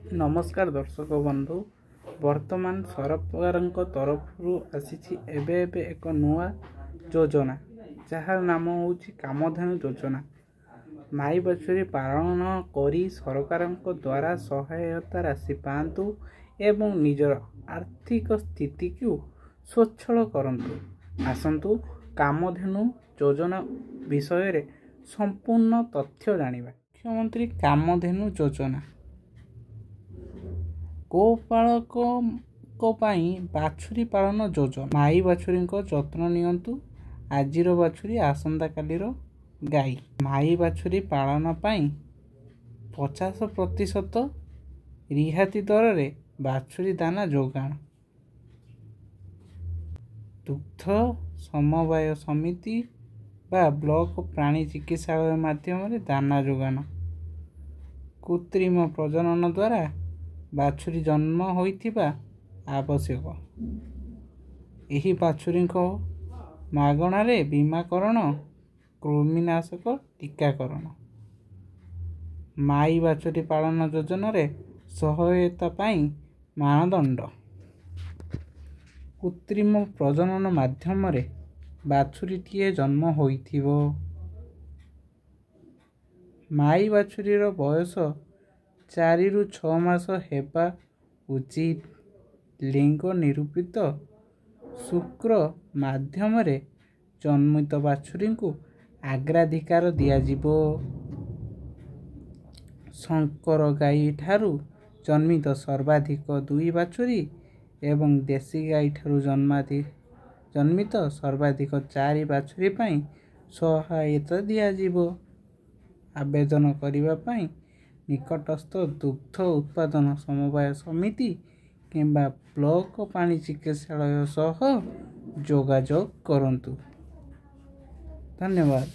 नमस्कार दर्शक बंधु। वर्तमान सरकार तरफ आसी एक नुआ योजना जार नाम हूँ कामधेनु योजना। माई बाछुरी पालन करी सरकार द्वारा सहायता राशि पातु एवं निजर आर्थिक स्थिति को स्वच्छल करंतु। आसंतु कामधेनु योजना विषय संपूर्ण तथ्य जानिबा। मुख्यमंत्री कामधेनु योजना गोपालक बाछुरी पालन योजना। माई बाछुरी जत्न नियंतु। आजिर बाछुरी आसंता कालीर गाई। माई बाछुरी पालन 50% रिहाती दर रे बाछुरी दाना जोगाण। दुग्ध समवाय समिति बा ब्लॉक प्राणी चिकित्सालय माध्यम दाना जोगाण। कृत्रिम प्रजनन द्वारा बाछुरी जन्म होइथिबा आवश्यक। एही बाछुरी मागणारे बीमाकरण कृमिनाशक टीकाकरण। माई बाछुरी पालन योजना रे सहायता पाई मानदंड। कृत्रिम प्रजनन माध्यम रे बाछुरीटीए जन्म होइथिबो। माई बाछुरीर बयस 4 ରୁ 6 मास हेबा उचित। लिंग निरूपित शुक्र माध्यम रे जन्मित बाछुरी को अग्राधिकार दियाजिबो। शंकर गाई ठारू जन्मित सर्वाधिक 2 बाछुरी एवं देशी गाई ठारू जन्मित सर्वाधिक 4 बाछुरी पाई सहायता दियाजिबो। आवेदन करिबा पाई निकटस्थ दुग्ध उत्पादन समवाय समिति किंबा ब्लॉक प्राणी चिकित्सालय सह जोगाजोग करंतु। धन्यवाद।